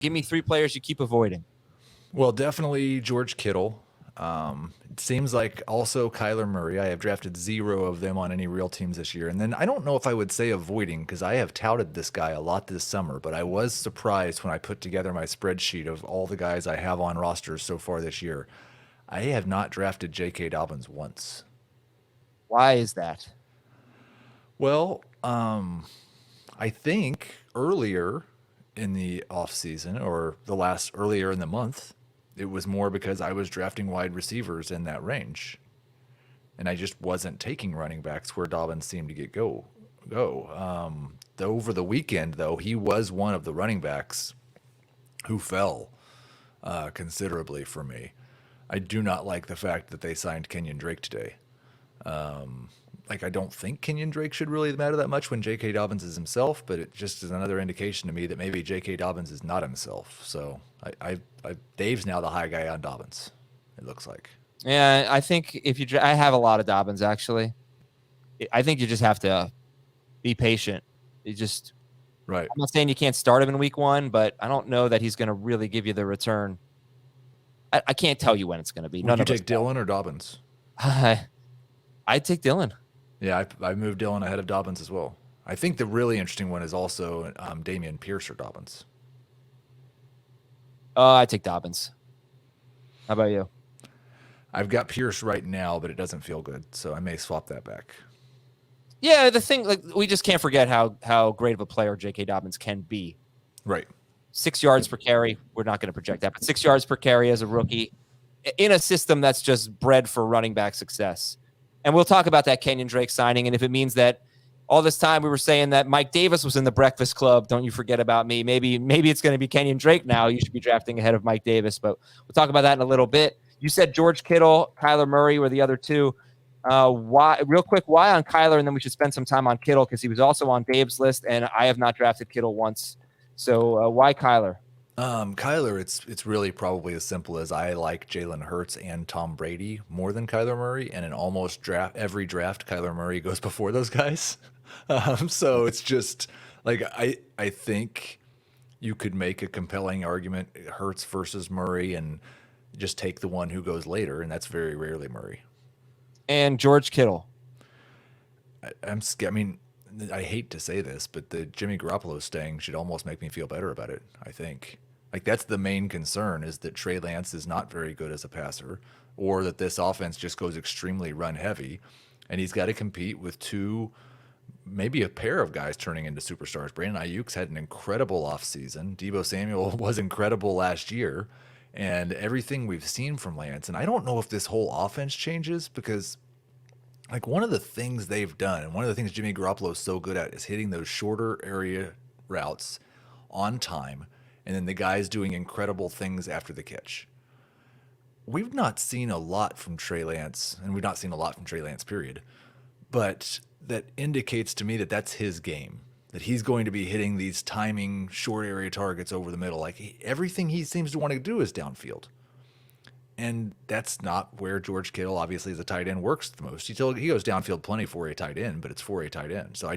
Give me 3 players you keep avoiding. Well, definitely George Kittle. It seems like also Kyler Murray. I have drafted 0 of them on any real teams this year. And then I don't know if I would say avoiding because I have touted this guy a lot this summer, but I was surprised when I put together my spreadsheet of all the guys I have on rosters so far this year. I have not drafted J.K. Dobbins once. Why is that? Well, I think earlier in the off season or earlier in the month, it was more because I was drafting wide receivers in that range, and I just wasn't taking running backs where Dobbins seemed to get go. Over the weekend, though, he was one of the running backs who fell considerably for me. I do not like the fact that they signed Kenyon Drake today. Like, I don't think Kenyon Drake should really matter that much when J.K. Dobbins is himself, but it just is another indication to me that maybe J.K. Dobbins is not himself. So Dave's now the high guy on Dobbins, it looks like. Yeah, I think if I have a lot of Dobbins, actually. I think you just have to be patient. Right. I'm not saying you can't start him in week 1, but I don't know that he's going to really give you the return. I can't tell you when it's going to be. Would you take Dillon or Dobbins? I'd take Dillon. Yeah, I moved Dillon ahead of Dobbins as well. I think the really interesting one is also Damian Pierce or Dobbins. I'd take Dobbins. How about you? I've got Pierce right now, but it doesn't feel good, so I may swap that back. Yeah, the thing, like, we just can't forget how great of a player J.K. Dobbins can be. Right. 6 yards per carry. We're not going to project that, but 6 yards per carry as a rookie in a system that's just bred for running back success. And we'll talk about that Kenyon Drake signing, and if it means that all this time we were saying that Mike Davis was in the Breakfast Club, don't you forget about me. Maybe it's going to be Kenyon Drake now. You should be drafting ahead of Mike Davis, but we'll talk about that in a little bit. You said George Kittle, Kyler Murray were the other two. Why on Kyler, and then we should spend some time on Kittle because he was also on Dave's list, and I have not drafted Kittle once. So why Kyler? Kyler, it's really probably as simple as I like Jalen Hurts and Tom Brady more than Kyler Murray, and in almost every draft, Kyler Murray goes before those guys. So it's just like I think you could make a compelling argument Hurts versus Murray, and just take the one who goes later, and that's very rarely Murray. And George Kittle. I mean, I hate to say this, but the Jimmy Garoppolo staying should almost make me feel better about it, I think. Like, that's the main concern, is that Trey Lance is not very good as a passer, or that this offense just goes extremely run heavy, and he's got to compete with maybe a pair of guys turning into superstars. Brandon Ayuk's had an incredible offseason. Deebo Samuel was incredible last year, and everything we've seen from Lance. And I don't know if this whole offense changes because, like, one of the things they've done, and one of the things Jimmy Garoppolo is so good at, is hitting those shorter area routes on time, and then the guys doing incredible things after the catch. We've not seen a lot from Trey Lance, and we've not seen a lot from Trey Lance, period. But that indicates to me that that's his game, that he's going to be hitting these timing short area targets over the middle. Like, everything he seems to want to do is downfield. And that's not where George Kittle, obviously, as a tight end, works the most. He goes downfield plenty for a tight end, but it's for a tight end. So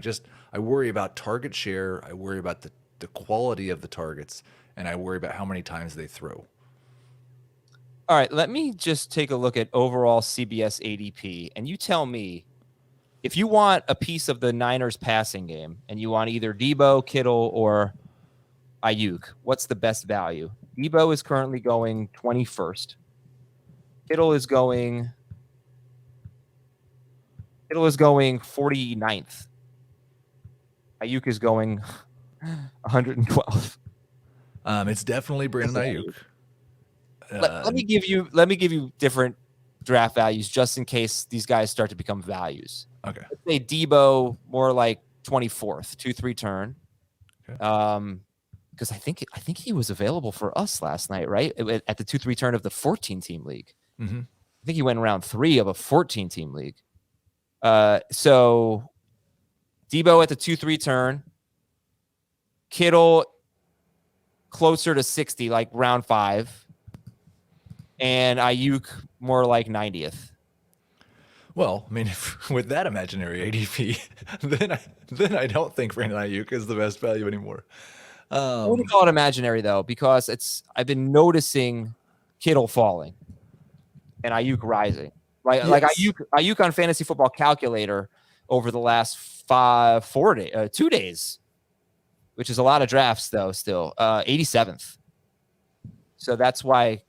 I worry about target share. I worry about the quality of the targets, and I worry about how many times they throw. All right, let me just take a look at overall CBS ADP, and you tell me if you want a piece of the Niners passing game and you want either Deebo, Kittle, or Ayuk, what's the best value? Deebo is currently going 21st. Kittle is going 49th. Ayuk is going 112. It's definitely Brandon Ayuk. Let me give you different draft values just in case these guys start to become values. Okay. Let's say Deebo more like 24th, 2-3 turn. Okay. Because I think he was available for us last night, right? At the 2-3 turn of the 14-team league. Mm-hmm. I think he went in round 3 of a 14-team league. So Deebo at the 2-3 turn. Kittle closer to 60, like round 5. And Ayuk more like 90th. Well, I mean, with that imaginary ADP, then I don't think Brandon Ayuk is the best value anymore. I wouldn't call it imaginary though, because I've been noticing Kittle falling and Ayuk rising. Right, like Ayuk on Fantasy Football Calculator over the last 2 days, which is a lot of drafts though. Still, 87th. So that's why I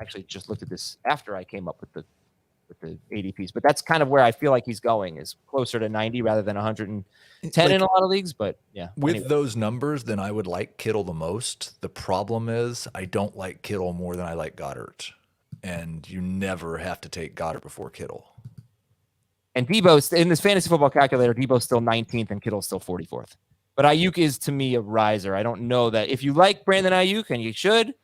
actually just looked at this after I came up with the ADPs. But that's kind of where I feel like he's going, is closer to 90 rather than 110 in a lot of leagues. But yeah, with those numbers, then I would like Kittle the most. The problem is I don't like Kittle more than I like Goddard. And you never have to take Goddard before Kittle. And Debo's in this Fantasy Football Calculator, Debo's still 19th and Kittle's still 44th. But Ayuk is, to me, a riser. I don't know that if you like Brandon Ayuk, and you should,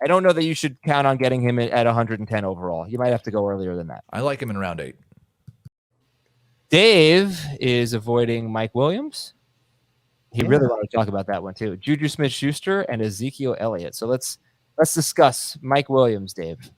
I don't know that you should count on getting him at 110 overall. You might have to go earlier than that. I like him in round 8. Dave is avoiding Mike Williams. He really wanted to talk about that one too. Juju Smith-Schuster and Ezekiel Elliott. So let's discuss Mike Williams, Dave.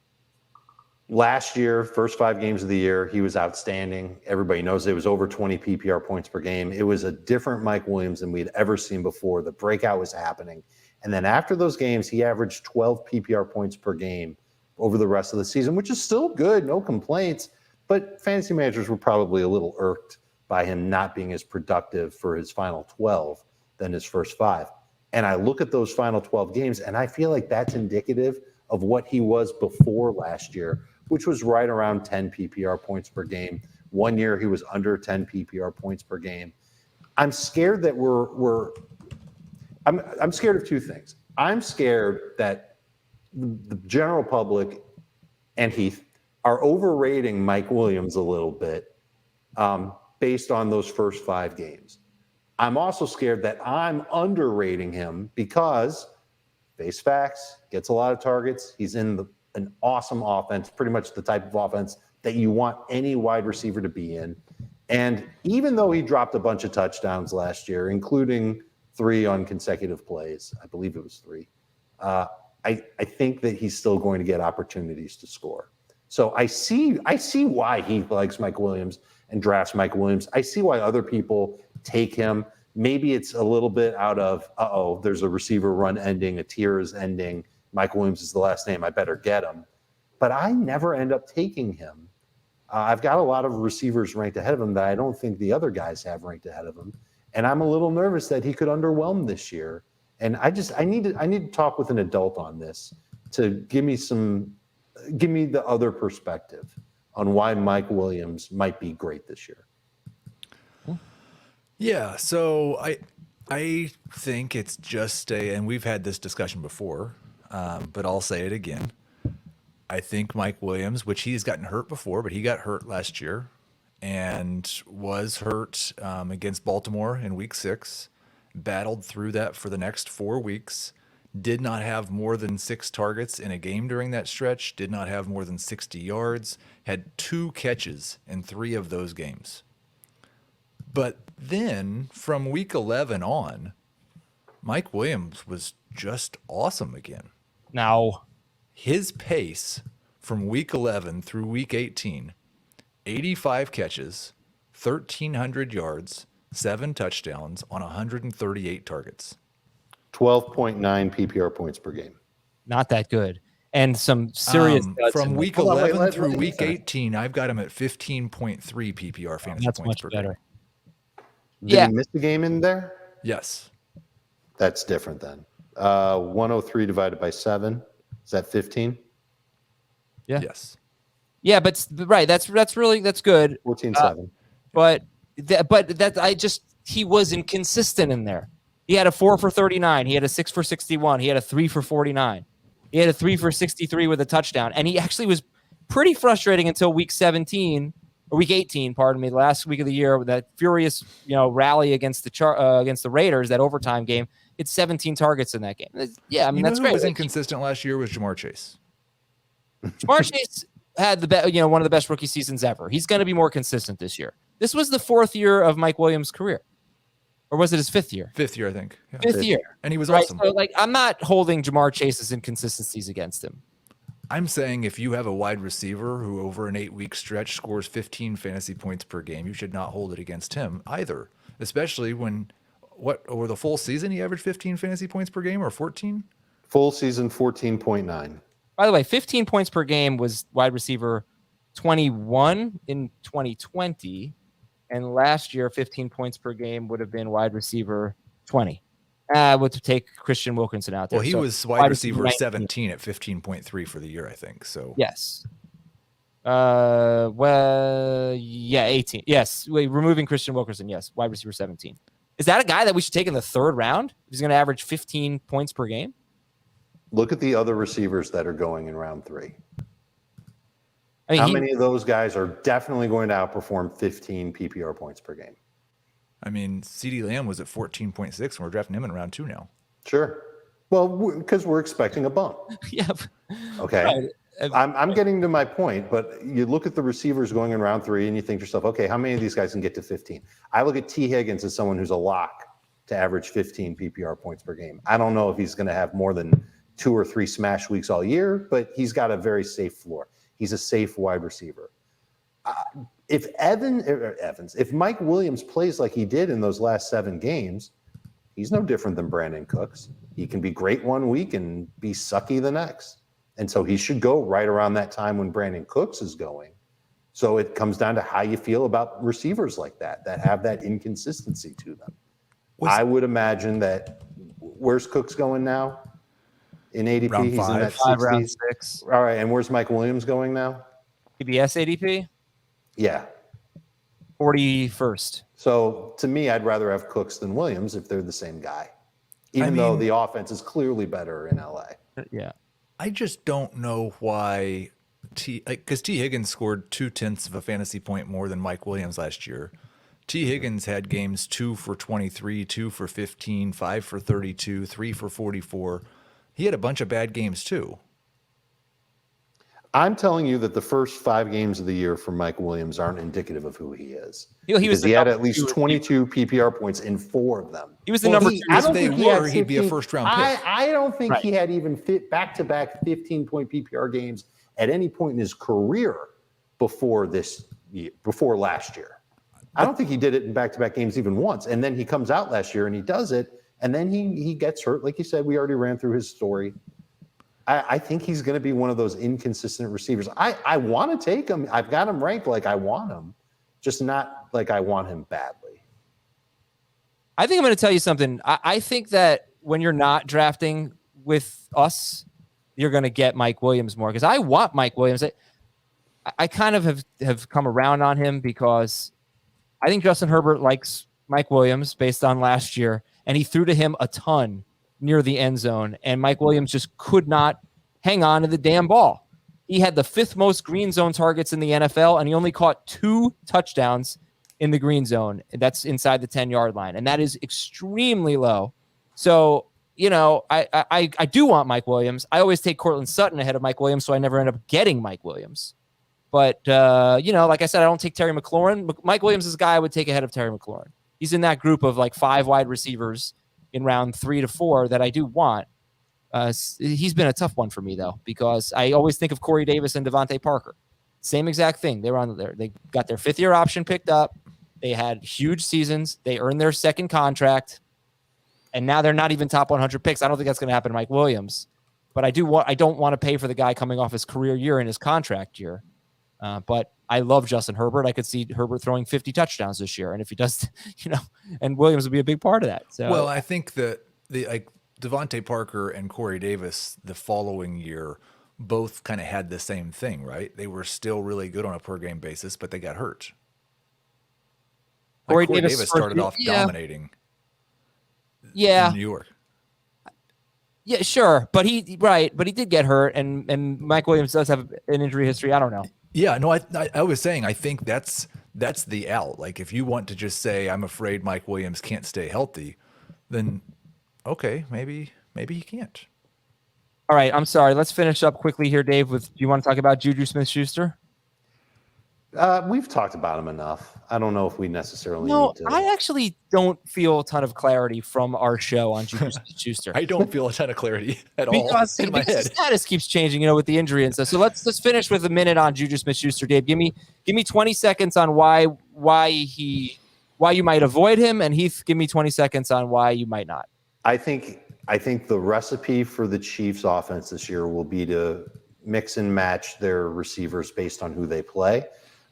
Last year, first 5 games of the year, he was outstanding. Everybody knows it was over 20 PPR points per game. It was a different Mike Williams than we'd ever seen before. The breakout was happening. And then after those games, he averaged 12 PPR points per game over the rest of the season, which is still good, no complaints. But fantasy managers were probably a little irked by him not being as productive for his final 12 than his first 5. And I look at those final 12 games, and I feel like that's indicative of what he was before last year, which was right around 10 PPR points per game. One year he was under 10 PPR points per game. I'm scared that I'm scared of 2 things. I'm scared that the general public and Heath are overrating Mike Williams a little bit based on those first 5 games. I'm also scared that I'm underrating him because, face facts, gets a lot of targets. He's in an awesome offense, pretty much the type of offense that you want any wide receiver to be in. And even though he dropped a bunch of touchdowns last year, including 3 on consecutive plays, I believe it was 3, I think that he's still going to get opportunities to score. So I see why he likes Mike Williams and drafts Mike Williams. I see why other people take him. Maybe it's a little bit out of, there's a receiver run ending, a tier is ending, Mike Williams is the last name, I better get him. But I never end up taking him. I've got a lot of receivers ranked ahead of him that I don't think the other guys have ranked ahead of him. And I'm a little nervous that he could underwhelm this year. And I need to talk with an adult on this to give me the other perspective on why Mike Williams might be great this year. Yeah, so I think it's just and we've had this discussion before, but I'll say it again. I think Mike Williams, which he's gotten hurt before, but he got hurt last year and was hurt against Baltimore in week 6, battled through that for the next 4 weeks, did not have more than 6 targets in a game during that stretch, did not have more than 60 yards, had 2 catches in 3 of those games. But then from week 11 on, Mike Williams was just awesome again. Now, his pace from week 11 through week 18, 85 catches, 1,300 yards, 7 touchdowns on 138 targets. 12.9 PPR points per game. not that good. And some serious from week 11 through week 18, I've got him at 15.3 PPR fantasy that's points much per better. game. Did he miss the game in there? Yes. That's different then. 103 divided by 7. Is that 15? Yeah. Yes. Yeah, but right, that's good. 14.7. But he was inconsistent in there. He had a 4 for 39. He had a 6 for 61. He had a 3 for 49. He had a 3 for 63 with a touchdown. And he actually was pretty frustrating until week 17 or week 18, pardon me, the last week of the year with that furious, rally against the Raiders, that overtime game. It's 17 targets in that game. Yeah, I mean, that's great. Who was inconsistent last year was Jamar Chase. Jamar Chase had one of the best rookie seasons ever. He's going to be more consistent this year. This was the 4th year of Mike Williams' career. Or was it his 5th year? 5th year, I think. Yeah. 5th year. And he was awesome. So, I'm not holding Jamar Chase's inconsistencies against him. I'm saying if you have a wide receiver who over an 8-week stretch scores 15 fantasy points per game, you should not hold it against him either, especially when what over the full season he averaged 15 fantasy points per game or 14? Full season 14.9. By the way, 15 points per game was wide receiver 21 in 2020. And last year, 15 points per game would have been wide receiver 20. Would take Christian Wilkinson out there. Well, he was wide receiver 17 at 15.3 for the year, I think. So yes. Well, yeah, 18. Yes, removing Christian Wilkinson. Yes, wide receiver 17. Is that a guy that we should take in the third round? He's going to average 15 points per game. Look at the other receivers that are going in round 3. I mean, how many of those guys are definitely going to outperform 15 PPR points per game? I mean, CeeDee Lamb was at 14.6, and we're drafting him in round 2 now. Sure. Well, because we're expecting a bump. Yeah. Okay. Right. I'm getting to my point, but you look at the receivers going in round 3 and you think to yourself, okay, how many of these guys can get to 15? I look at T. Higgins as someone who's a lock to average 15 PPR points per game. I don't know if he's going to have more than 2 or 3 smash weeks all year, but he's got a very safe floor. He's a safe wide receiver. If Mike Williams plays like he did in those last 7 games, he's no different than Brandon Cooks. He can be great one week and be sucky the next. And so he should go right around that time when Brandon Cooks is going. So it comes down to how you feel about receivers like that have that inconsistency to them. I would imagine that where's Cooks going now? In ADP, round he's 5. in that 5, 60s. round 6. All right, and where's Mike Williams going now? CBS ADP? Yeah. 41st. So to me, I'd rather have Cooks than Williams if they're the same guy, even though the offense is clearly better in LA. Yeah. I just don't know why because T. Higgins scored 0.2 of a fantasy point more than Mike Williams last year. T. Higgins had games 2 for 23, 2 for 15, 5 for 32, 3 for 44. He had a bunch of bad games too. I'm telling you that the first 5 games of the year for Mike Williams aren't indicative of who he is. He had at least 22 PPR points in 4 of them. He was the number 2. If they were, he'd be a first-round pick. I don't think he had even back-to-back 15-point PPR games at any point in his career before last year. I don't think he did it in back-to-back games even once. And then he comes out last year and he does it, and then he gets hurt. Like you said, we already ran through his story. I think he's going to be one of those inconsistent receivers. I want to take him. I've got him ranked like I want him, just not like I want him badly. I think I'm going to tell you something. I think that when you're not drafting with us, you're going to get Mike Williams more because I want Mike Williams. I kind of have come around on him because I think Justin Herbert likes Mike Williams based on last year, and he threw to him a ton near the end zone, and Mike Williams just could not hang on to the damn ball. He had the 5th most green zone targets in the NFL, and he only caught 2 touchdowns in the green zone. That's inside the 10-yard line, and that is extremely low. So, I do want Mike Williams. I always take Cortland Sutton ahead of Mike Williams, so I never end up getting Mike Williams. But, like I said, I don't take Terry McLaurin. Mike Williams is a guy I would take ahead of Terry McLaurin. He's in that group of like 5 wide receivers in round 3 to 4 that I do want. He's been a tough one for me, though, because I always think of Corey Davis and Devontae Parker. Same exact thing. They were on there. They got their 5th-year option picked up. They had huge seasons. They earned their 2nd contract, and now they're not even top 100 picks. I don't think that's going to happen to Mike Williams, but I don't want to pay for the guy coming off his career year and his contract year. But I love Justin Herbert. I could see Herbert throwing 50 touchdowns this year. And if he does, and Williams would be a big part of that. So, well, I think that Devontae Parker and Corey Davis the following year both kind of had the same thing, right? They were still really good on a per game basis, but they got hurt. Corey Davis started off dominating. Yeah. In New York. Yeah, sure. But he did get hurt, and Mike Williams does have an injury history. I don't know. Yeah, no, I was saying I think that's the out. Like if you want to just say I'm afraid Mike Williams can't stay healthy, then okay, maybe he can't. All right, I'm sorry. Let's finish up quickly here, Dave. Do you want to talk about Juju Smith-Schuster? We've talked about him enough. I don't know if we necessarily need to. I actually don't feel a ton of clarity from our show on Juju Smith-Schuster. I don't feel a ton of clarity at all in my head. His status keeps changing, with the injury and stuff. So let's finish with a minute on Juju Smith-Schuster. Dave, give me 20 seconds on why he why you might avoid him, and Heath, give me 20 seconds on why you might not. I think the recipe for the Chiefs offense this year will be to mix and match their receivers based on who they play.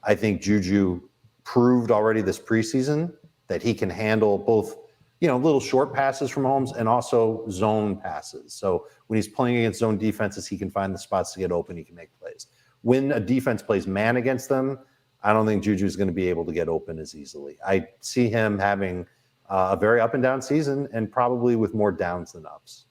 I think Juju proved already this preseason that he can handle both, little short passes from Holmes and also zone passes. So when he's playing against zone defenses, he can find the spots to get open. He can make plays. When a defense plays man against them, I don't think Juju is going to be able to get open as easily. I see him having a very up and down season, and probably with more downs than ups.